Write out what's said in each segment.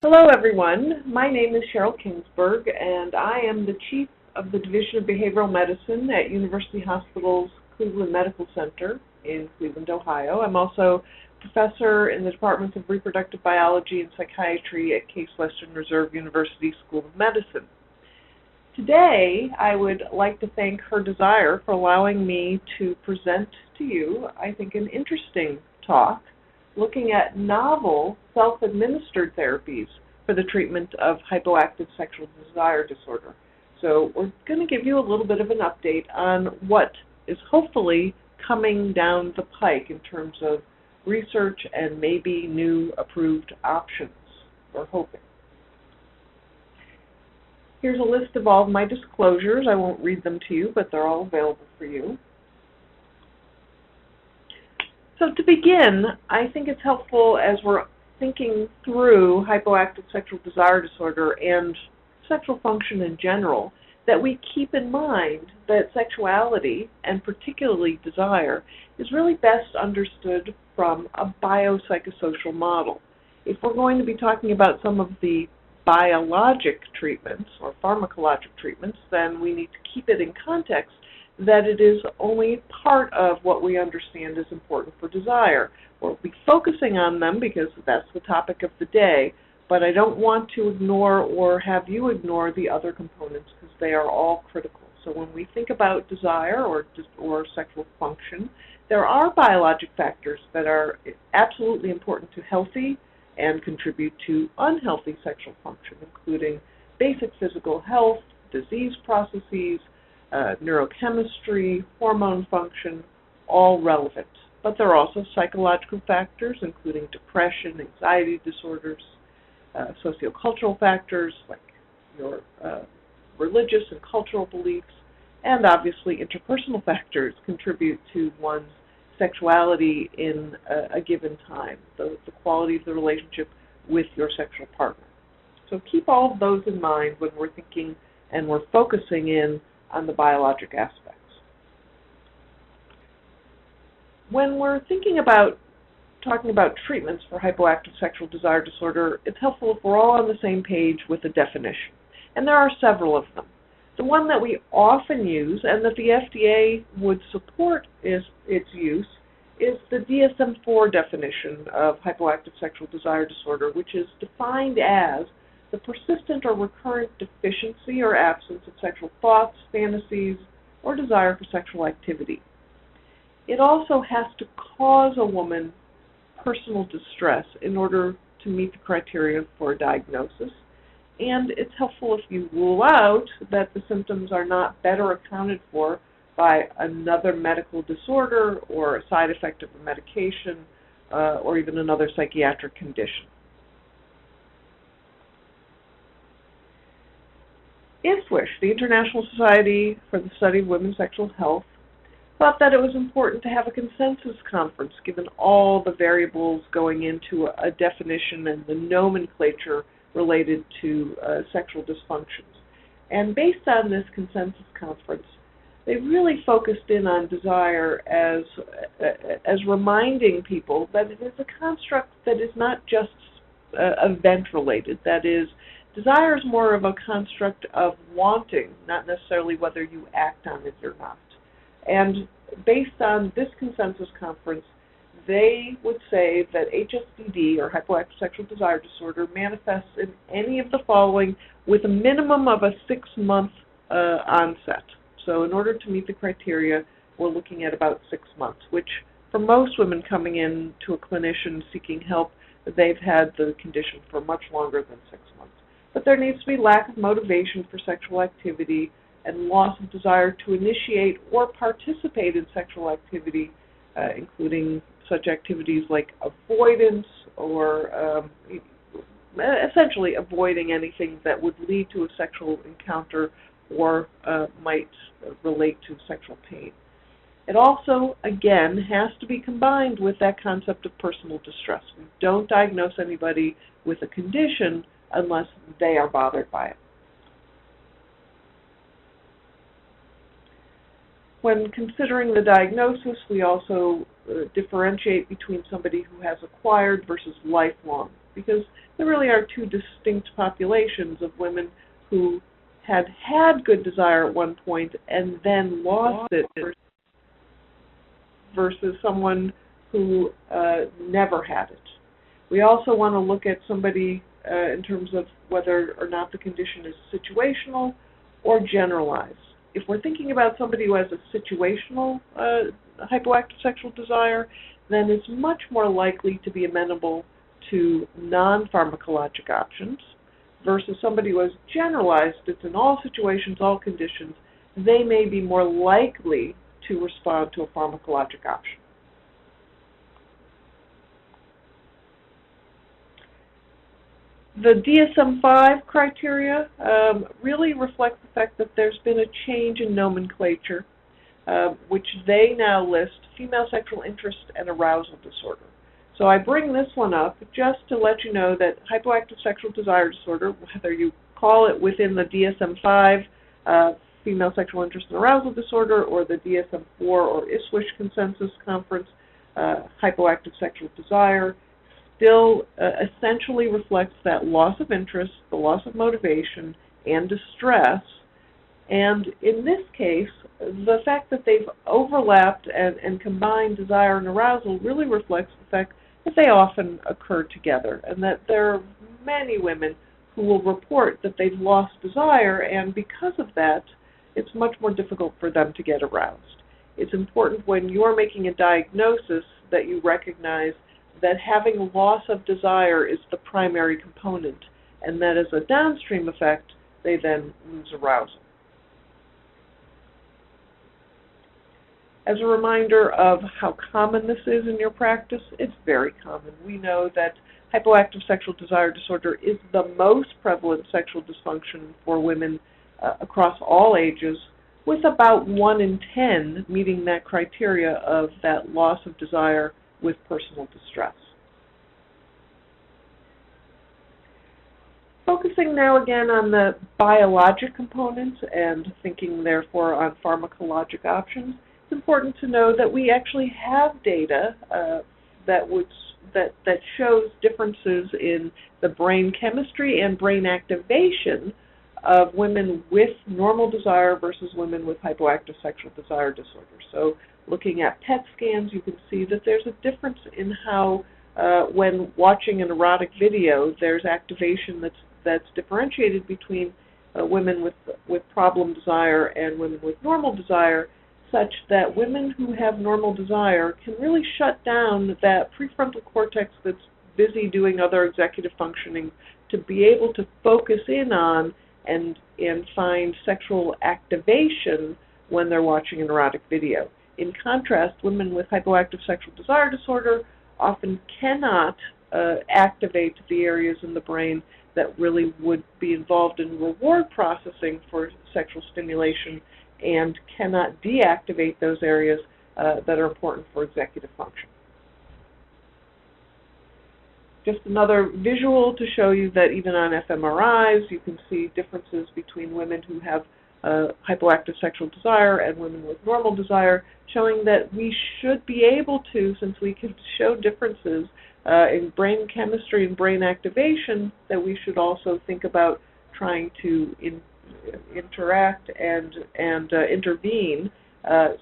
Hello everyone, my name is Sheryl Kingsberg and I am the Chief of the Division of Behavioral Medicine at University Hospital's Cleveland Medical Center in Cleveland, Ohio. I'm also Professor in the Departments of Reproductive Biology and Psychiatry at Case Western Reserve University School of Medicine. Today I would like to thank Her Desire for allowing me to present to you, I think, an interesting talk looking at novel self-administered therapies for the treatment of hypoactive sexual desire disorder. So we're going to give you a little bit of an update on what is hopefully coming down the pike in terms of research and maybe new approved options, we're hoping. Here's a list of all of my disclosures. I won't read them to you, but they're all available for you. So to begin, I think it's helpful as we're thinking through hypoactive sexual desire disorder and sexual function in general, that we keep in mind that sexuality, and particularly desire, is really best understood from a biopsychosocial model. If we're going to be talking about some of the biologic treatments or pharmacologic treatments, then we need to keep it in context that it is only part of what we understand is important for desire. We'll be focusing on them because that's the topic of the day, but I don't want to ignore or have you ignore the other components because they are all critical. So when we think about desire or sexual function, there are biologic factors that are absolutely important to healthy and contribute to unhealthy sexual function, including basic physical health, disease processes, neurochemistry, hormone function, all relevant. But there are also psychological factors, including depression, anxiety disorders, sociocultural factors like your religious and cultural beliefs, and obviously interpersonal factors contribute to one's sexuality in a given time, the quality of the relationship with your sexual partner. So keep all of those in mind when we're thinking and we're focusing in on the biologic aspects. When we're thinking about talking about treatments for hypoactive sexual desire disorder, it's helpful if we're all on the same page with a definition. And there are several of them. The one that we often use and that the FDA would support its use is the DSM-IV definition of hypoactive sexual desire disorder, which is defined as the persistent or recurrent deficiency or absence of sexual thoughts, fantasies, or desire for sexual activity. It also has to cause a woman personal distress in order to meet the criteria for a diagnosis. And it's helpful if you rule out that the symptoms are not better accounted for by another medical disorder or a side effect of a medication or even another psychiatric condition. ISWISH, the International Society for the Study of Women's Sexual Health, thought that it was important to have a consensus conference given all the variables going into a definition and the nomenclature related to sexual dysfunctions. And based on this consensus conference, they really focused in on desire as reminding people that it is a construct that is not just event-related. That is, desire is more of a construct of wanting, not necessarily whether you act on it or not. And based on this consensus conference, they would say that HSDD, or hypoactive sexual desire disorder, manifests in any of the following with a minimum of a 6-month onset. So in order to meet the criteria, we're looking at about 6 months, which for most women coming in to a clinician seeking help, they've had the condition for much longer than 6 months. But there needs to be lack of motivation for sexual activity and loss of desire to initiate or participate in sexual activity, including such activities like avoidance or essentially avoiding anything that would lead to a sexual encounter or might relate to sexual pain. It also, again, has to be combined with that concept of personal distress. We don't diagnose anybody with a condition unless they are bothered by it. When considering the diagnosis, we also differentiate between somebody who has acquired versus lifelong because there really are two distinct populations of women who had good desire at one point and then lost it versus someone who never had it. We also want to look at somebody in terms of whether or not the condition is situational or generalized. If we're thinking about somebody who has a situational hypoactive sexual desire, then it's much more likely to be amenable to non-pharmacologic options versus somebody who has generalized, it's in all situations, all conditions, they may be more likely to respond to a pharmacologic option. The DSM-5 criteria really reflect the fact that there's been a change in nomenclature, which they now list female sexual interest and arousal disorder. So I bring this one up just to let you know that hypoactive sexual desire disorder, whether you call it within the DSM-5 female sexual interest and arousal disorder or the DSM-4 or ISWISH consensus conference hypoactive sexual desire, still essentially reflects that loss of interest, the loss of motivation, and distress. And in this case, the fact that they've overlapped and combined desire and arousal really reflects the fact that they often occur together, and that there are many women who will report that they've lost desire, and because of that, it's much more difficult for them to get aroused. It's important when you're making a diagnosis that you recognize that having loss of desire is the primary component, and that as a downstream effect, they then lose arousal. As a reminder of how common this is in your practice, it's very common. We know that hypoactive sexual desire disorder is the most prevalent sexual dysfunction for women across all ages, with about 1 in 10 meeting that criteria of that loss of desire with personal distress. Focusing now again on the biologic components and thinking therefore on pharmacologic options, it's important to know that we actually have data that shows differences in the brain chemistry and brain activation of women with normal desire versus women with hypoactive sexual desire disorder. So looking at PET scans, you can see that there's a difference in how when watching an erotic video, there's activation that's differentiated between women with problem desire and women with normal desire, such that women who have normal desire can really shut down that prefrontal cortex that's busy doing other executive functioning to be able to focus in on and find sexual activation when they're watching an erotic video. In contrast, women with hypoactive sexual desire disorder often cannot activate the areas in the brain that really would be involved in reward processing for sexual stimulation and cannot deactivate those areas that are important for executive function. Just another visual to show you that even on fMRIs, you can see differences between women who have hypoactive sexual desire and women with normal desire, showing that we should be able to, since we can show differences in brain chemistry and brain activation, that we should also think about trying to interact and intervene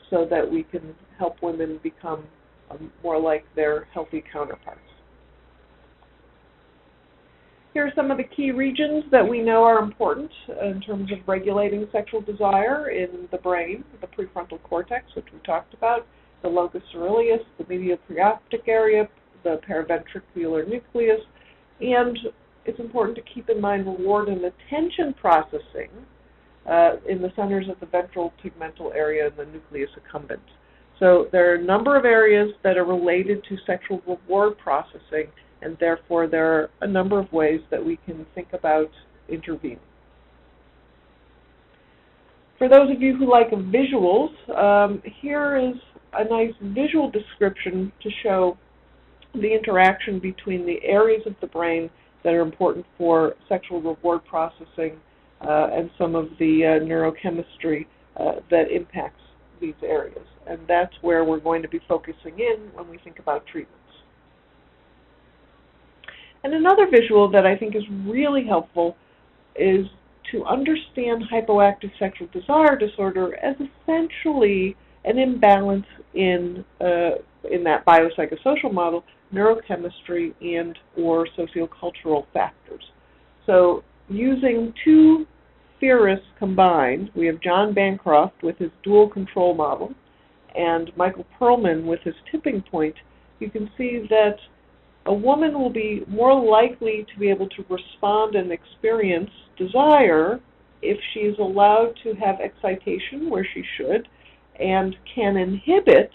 so that we can help women become more like their healthy counterparts. Here are some of the key regions that we know are important in terms of regulating sexual desire in the brain: the prefrontal cortex, which we talked about, the locus coeruleus, the medial preoptic area, the paraventricular nucleus, and it's important to keep in mind reward and attention processing in the centers of the ventral tegmental area and the nucleus accumbens. So there are a number of areas that are related to sexual reward processing, and therefore there are a number of ways that we can think about intervening. For those of you who like visuals, here is a nice visual description to show the interaction between the areas of the brain that are important for sexual reward processing and some of the neurochemistry that impacts these areas. And that's where we're going to be focusing in when we think about treatments. And another visual that I think is really helpful is to understand hypoactive sexual desire disorder as essentially an imbalance in that biopsychosocial model, neurochemistry and or sociocultural factors. So using two theorists combined, we have John Bancroft with his dual control model and Michael Perlman with his tipping point. You can see that a woman will be more likely to be able to respond and experience desire if she is allowed to have excitation where she should and can inhibit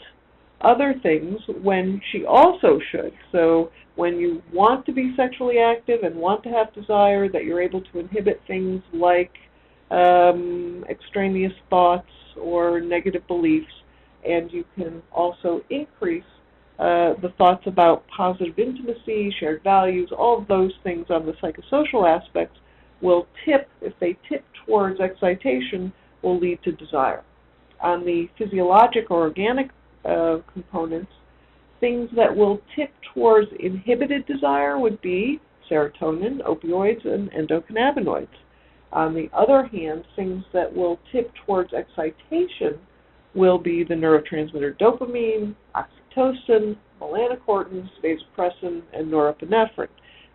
other things when she also should. So when you want to be sexually active and want to have desire, that you're able to inhibit things like extraneous thoughts or negative beliefs, and you can also increase the thoughts about positive intimacy, shared values, all of those things on the psychosocial aspects will tip, if they tip towards excitation, will lead to desire. On the physiologic or organic components, things that will tip towards inhibited desire would be serotonin, opioids, and endocannabinoids. On the other hand, things that will tip towards excitation will be the neurotransmitter dopamine, oxytocin, melanocortin, vasopressin, and norepinephrine.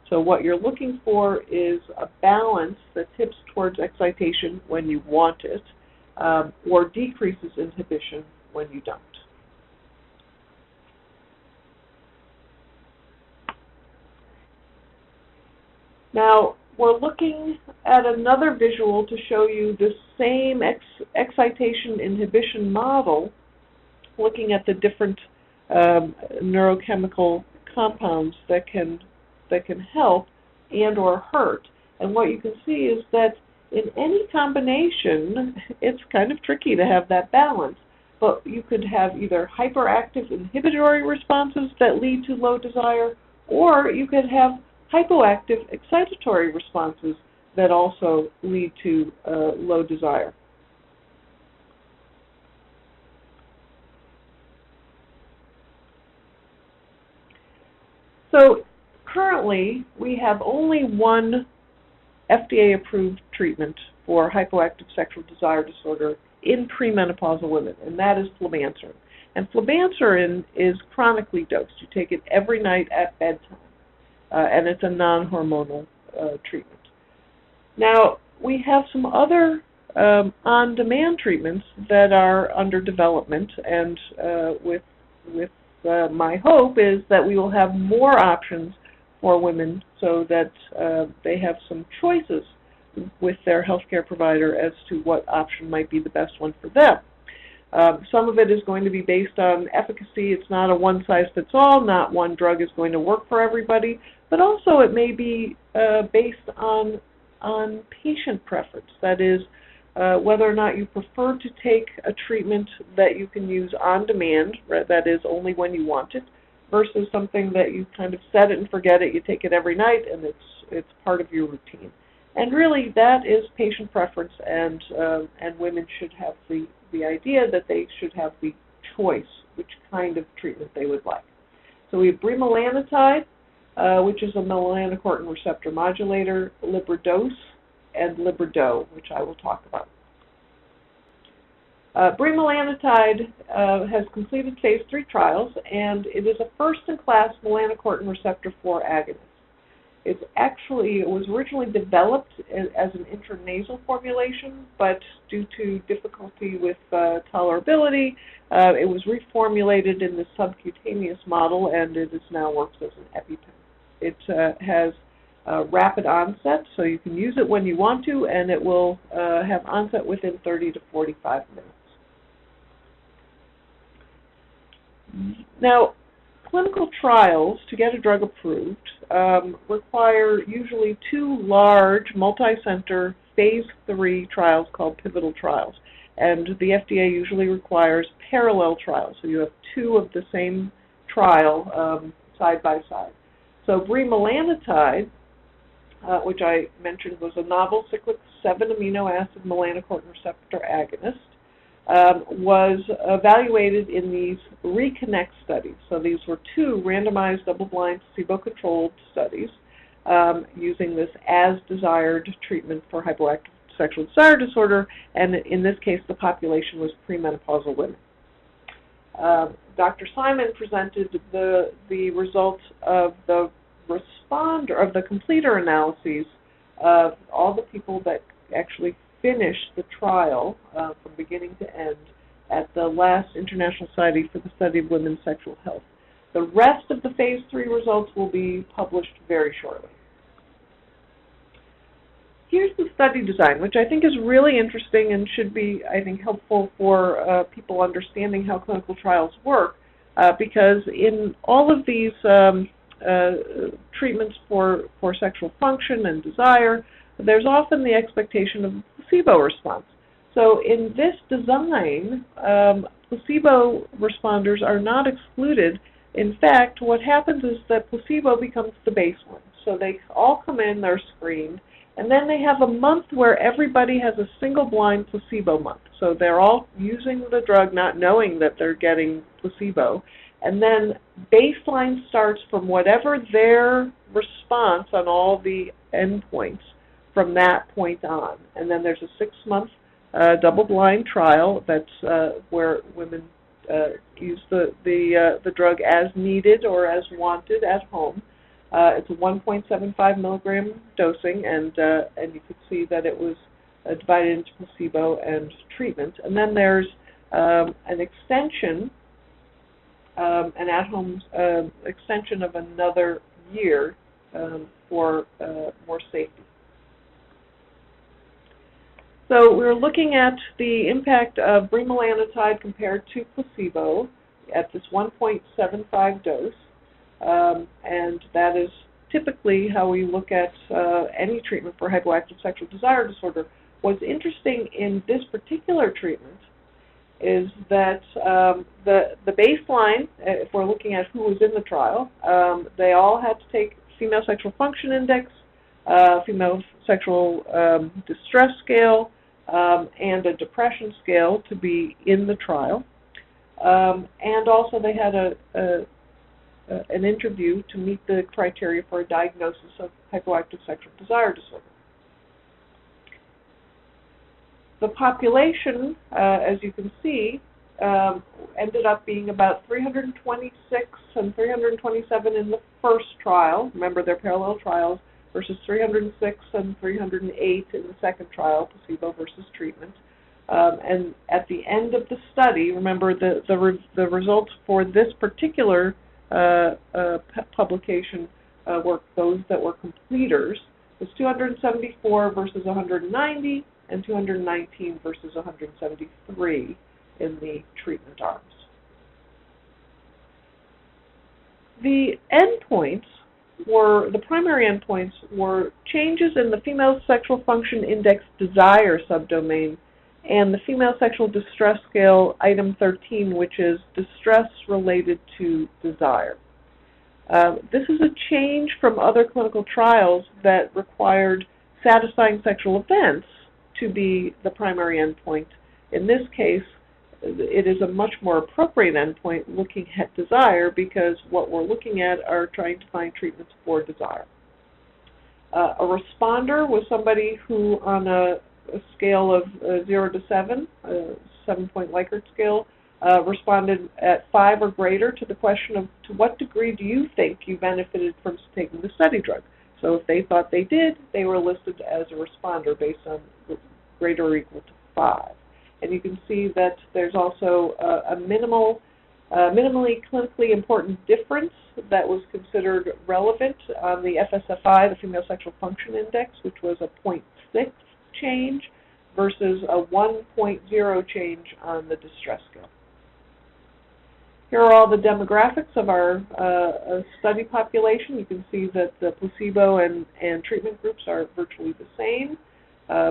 So what you're looking for is a balance that tips towards excitation when you want it, or decreases inhibition when you don't. Now, we're looking at another visual to show you the same excitation inhibition model, looking at the different neurochemical compounds that can help and or hurt. And what you can see is that in any combination, it's kind of tricky to have that balance. But you could have either hyperactive inhibitory responses that lead to low desire, or you could have hypoactive excitatory responses that also lead to low desire. So currently, we have only one FDA-approved treatment for hypoactive sexual desire disorder in premenopausal women, and that is flibanserin. And flibanserin is chronically dosed. You take it every night at bedtime, and it's a non-hormonal treatment. Now, we have some other on-demand treatments that are under development, and my hope is that we will have more options for women so that they have some choices with their healthcare provider as to what option might be the best one for them. Some of it is going to be based on efficacy. It's not a one-size-fits-all. Not one drug is going to work for everybody, but also it may be based on patient preference. That is, whether or not you prefer to take a treatment that you can use on demand, that is only when you want it, versus something that you kind of set it and forget it, you take it every night, and it's part of your routine. And really, that is patient preference, and women should have the idea that they should have the choice which kind of treatment they would like. So we have bremelanotide, which is a melanocortin receptor modulator, Liberdose, and Liberdo, which I will talk about. Bremelanotide has completed phase 3 trials, and it is a first-in-class melanocortin receptor 4 agonist. It was originally developed as an intranasal formulation, but due to difficulty with tolerability, it was reformulated in the subcutaneous model, and it now works as an EpiPen. It has rapid onset, so you can use it when you want to, and it will have onset within 30 to 45 minutes. Now, clinical trials to get a drug approved require usually 2 large, multi-center, phase 3 trials called pivotal trials. And the FDA usually requires parallel trials, so you have 2 of the same trial side by side. So bremelanotide, which I mentioned was a novel cyclic 7-amino acid melanocortin receptor agonist, was evaluated in these RECONNECT studies. So these were 2 randomized, double-blind, placebo-controlled studies using this as desired treatment for hypoactive sexual desire disorder, and in this case the population was premenopausal women. Dr. Simon presented the results of the responder, of the completer analyses of all the people that actually finished the trial from beginning to end at the last International Society for the Study of Women's Sexual Health. The rest of the Phase 3 results will be published very shortly. Here's the study design, which I think is really interesting and should be, I think, helpful for people understanding how clinical trials work, because in all of these treatments for sexual function and desire, there's often the expectation of a placebo response. So in this design, placebo responders are not excluded. In fact, what happens is that placebo becomes the baseline. So they all come in, they're screened, and then they have a month where everybody has a single blind placebo month. So they're all using the drug not knowing that they're getting placebo. And then baseline starts from whatever their response on all the endpoints from that point on. And then there's a 6-month double-blind trial that's where women use the drug as needed or as wanted at home. It's a 1.75 milligram dosing, and you could see that it was divided into placebo and treatment. And then there's an extension, an at-home extension of another year for more safety. So we're looking at the impact of bremelanotide compared to placebo at this 1.75 dose. And that is typically how we look at any treatment for hypoactive sexual desire disorder. What's interesting in this particular treatment is that the baseline, if we're looking at who was in the trial, they all had to take female sexual function index, female sexual distress scale, and a depression scale to be in the trial. And also they had an interview to meet the criteria for a diagnosis of hypoactive sexual desire disorder. The population, as you can see, ended up being about 326 and 327 in the first trial. Remember, they're parallel trials, versus 306 and 308 in the second trial, placebo versus treatment. And at the end of the study, remember the results for this particular publication were those that were completers. It was 274 versus 190 and 219 versus 173 in the treatment arms. The endpoints were, the primary endpoints were changes in the female sexual function index desire subdomain and the female sexual distress scale item 13, which is distress related to desire. This is a change from other clinical trials that required satisfying sexual events to be the primary endpoint. In this case, it is a much more appropriate endpoint looking at desire, because what we're looking at are trying to find treatments for desire. A responder was somebody who, on a scale of 0 to 7, a 7-point Likert scale, responded at 5 or greater to the question of, to what degree do you think you benefited from taking the study drug? So if they thought they did, they were listed as a responder based on greater or equal to 5. And you can see that there's also a minimally clinically important difference that was considered relevant on the FSFI, the Female Sexual Function Index, which was a 0.6 change versus a 1.0 change on the distress scale. Here are all the demographics of our study population. You can see that the placebo and treatment groups are virtually the same,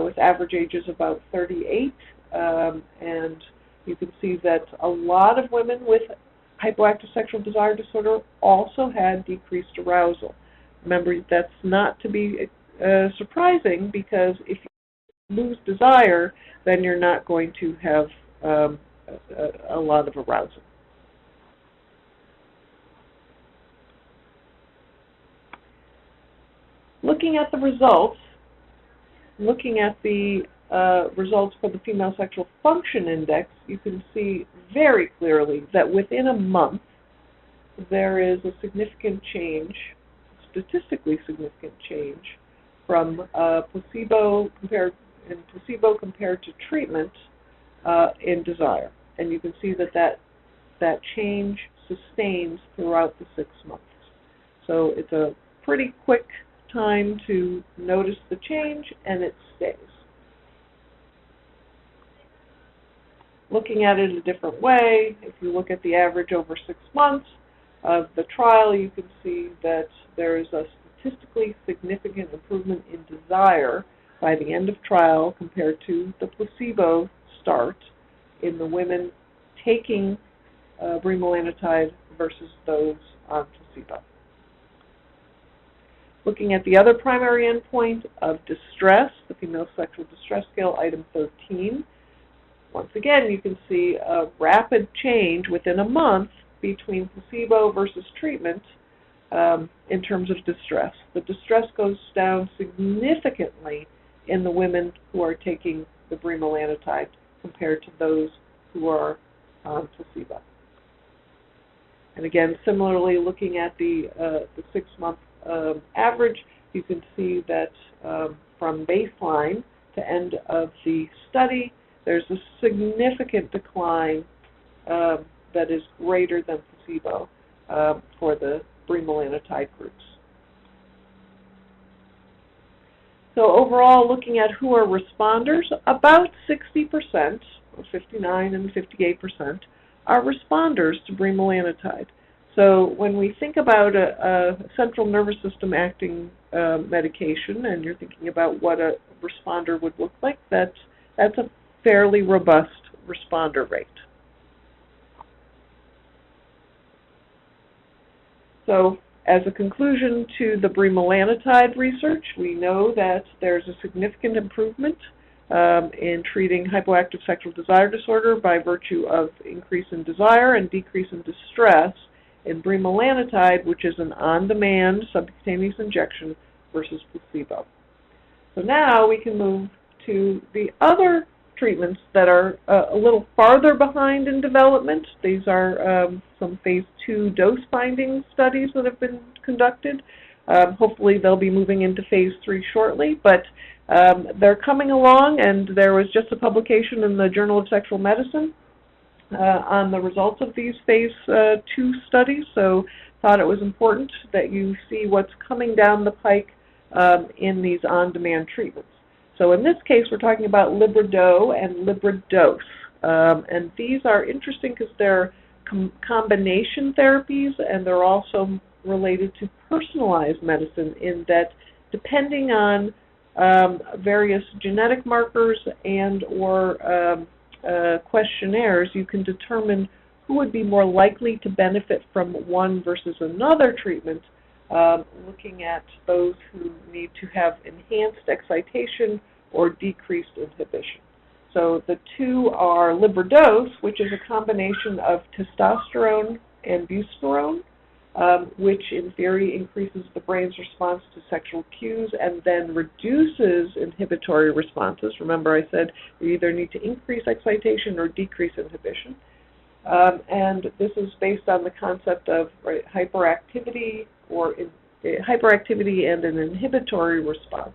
with average ages about 38. And you can see that a lot of women with hypoactive sexual desire disorder also had decreased arousal. Remember, that's not to be surprising, because if you lose desire, then you're not going to have a lot of arousal. Looking at the results, results for the Female Sexual Function Index, you can see very clearly that within a month there is a significant change, statistically significant change, from placebo compared to treatment in desire. And you can see that change sustains throughout the 6 months. So it's a pretty quick time to notice the change, and it stays. Looking at it a different way, if you look at the average over 6 months of the trial, you can see that there is a statistically significant improvement in desire by the end of trial compared to the placebo start in the women taking bremelanotide versus those on placebo. Looking at the other primary endpoint of distress, the Female Sexual Distress Scale, item 13, once again you can see a rapid change within a month between placebo versus treatment in terms of distress. The distress goes down significantly in the women who are taking the bremelanotide compared to those who are on placebo. And again, similarly, looking at the 6-month average, you can see that from baseline to end of the study, there's a significant decline that is greater than placebo for the bremelanotide groups. So overall, looking at who are responders, about 60%, 59 and 58%, are responders to bremelanotide. So when we think about a central nervous system acting medication, and you're thinking about what a responder would look like, that's a fairly robust responder rate. So as a conclusion to the bremelanotide research, we know that there's a significant improvement in treating hypoactive sexual desire disorder by virtue of increase in desire and decrease in distress in bremelanotide, which is an on-demand subcutaneous injection, versus placebo. So now we can move to the other treatments that are a little farther behind in development. These are some phase 2 dose-finding studies that have been conducted. Hopefully they'll be moving into phase 3 shortly, but they're coming along, and there was just a publication in the Journal of Sexual Medicine on the results of these phase 2 studies, so thought it was important that you see what's coming down the pike in these on-demand treatments. So in this case, we're talking about Librido and Libridose, and these are interesting because they're combination therapies, and they're also related to personalized medicine in that depending on various genetic markers and or questionnaires, you can determine who would be more likely to benefit from one versus another treatment, looking at those who need to have enhanced excitation or decreased inhibition. So the two are Libridose, which is a combination of testosterone and buspirone, which in theory increases the brain's response to sexual cues and then reduces inhibitory responses. Remember I said you either need to increase excitation or decrease inhibition. And this is based on the concept of hyperactivity and an inhibitory response.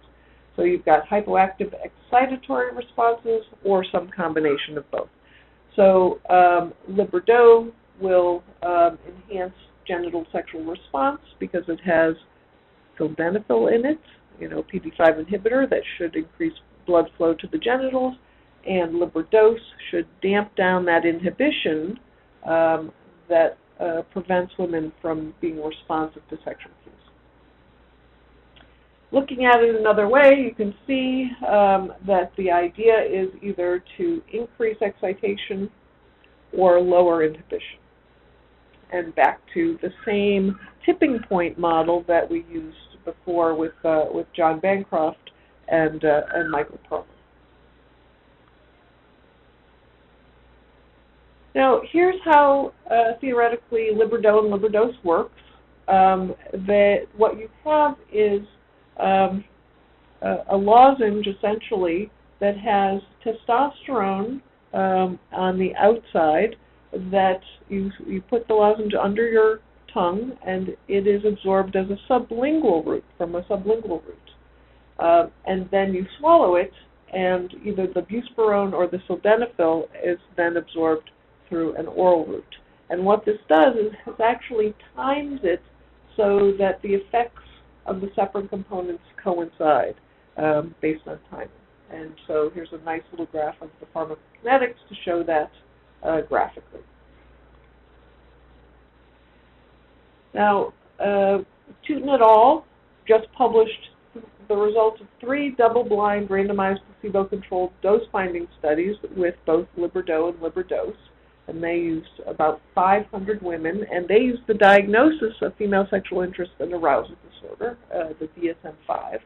So you've got hypoactive excitatory responses or some combination of both. So Librido will enhance genital sexual response because it has sildenafil in it, PD5 inhibitor that should increase blood flow to the genitals, and Libridose should damp down that inhibition that prevents women from being responsive to sexual cues. Looking at it another way, you can see that the idea is either to increase excitation or lower inhibition. And back to the same tipping point model that we used before with John Bancroft and Michael Perlman. Now, here's how theoretically Librido and Libridose works. What you have is a lozenge, essentially, that has testosterone on the outside, that you put the lozenge under your tongue, and it is absorbed as a sublingual route, from a sublingual route. And then you swallow it, and either the buspirone or the sildenafil is then absorbed through an oral route. And what this does is it actually times it so that the effects of the separate components coincide based on timing. And so here's a nice little graph of the pharmacokinetics to show that graphically. Now, Tootin et al. Just published the results of 3 double-blind randomized placebo-controlled dose-finding studies with both Libido and Libidose, and they used about 500 women, and they used the diagnosis of female sexual interest and arousal disorder, the DSM-5,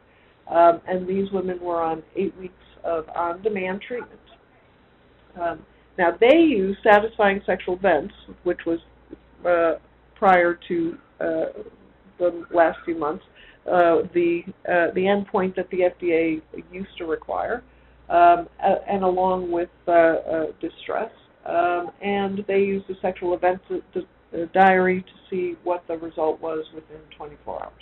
and these women were on 8 weeks of on-demand treatment. Now, they used satisfying sexual events, which was prior to the last few months, the endpoint that the FDA used to require, and along with distress. And they used a sexual events diary to see what the result was within 24 hours.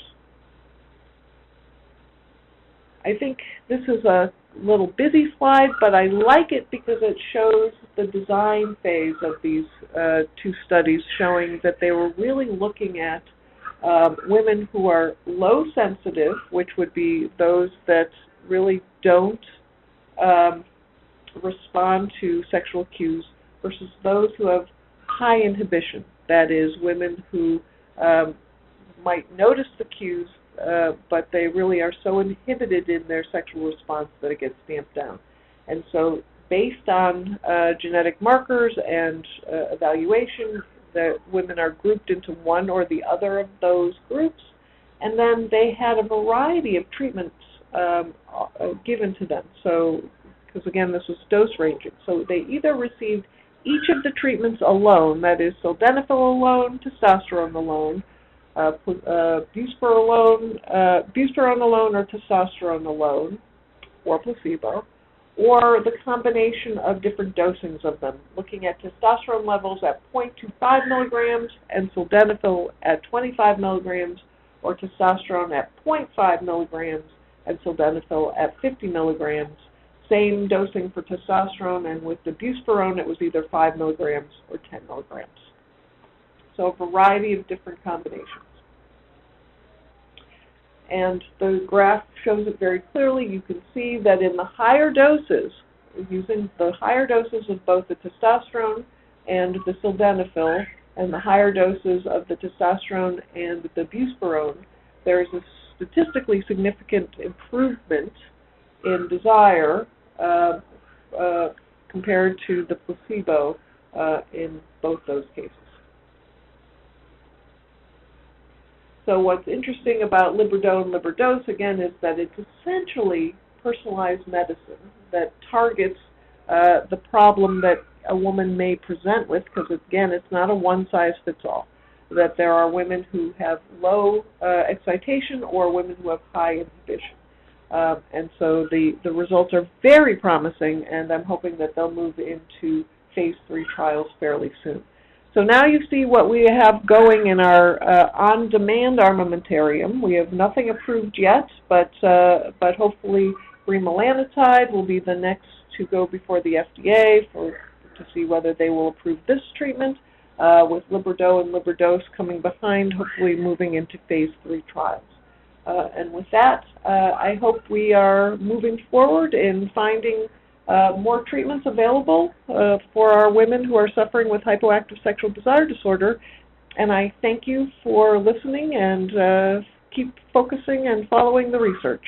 I think this is a little busy slide, but I like it because it shows the design phase of these 2 studies, showing that they were really looking at women who are low sensitive, which would be those that really don't respond to sexual cues, versus those who have high inhibition, that is, women who might notice the cues, but they really are so inhibited in their sexual response that it gets damped down. And so based on genetic markers and evaluation, the women are grouped into one or the other of those groups, and then they had a variety of treatments given to them. So, because again, this was dose ranging. So they either received each of the treatments alone, that is, sildenafil alone, testosterone alone, buspirone alone, or testosterone alone, or placebo, or the combination of different dosings of them, looking at testosterone levels at 0.25 milligrams and sildenafil at 25 milligrams, or testosterone at 0.5 milligrams and sildenafil at 50 milligrams. Same dosing for testosterone, and with the buspirone, it was either 5 milligrams or 10 milligrams. So a variety of different combinations. And the graph shows it very clearly. You can see that in the higher doses, using the higher doses of both the testosterone and the sildenafil, and the higher doses of the testosterone and the buspirone, there is a statistically significant improvement in desire compared to the placebo in both those cases. So what's interesting about Libido and Libidose, again, is that it's essentially personalized medicine that targets the problem that a woman may present with, because, again, it's not a one-size-fits-all, that there are women who have low excitation or women who have high inhibition. And so the results are very promising, and I'm hoping that they'll move into phase 3 trials fairly soon. So now you see what we have going in our on-demand armamentarium. We have nothing approved yet, but hopefully bremelanotide will be the next to go before the FDA to see whether they will approve this treatment, with Libido and Libidose coming behind, hopefully moving into phase 3 trials. And with that, I hope we are moving forward in finding more treatments available for our women who are suffering with hypoactive sexual desire disorder. And I thank you for listening, and keep focusing and following the research.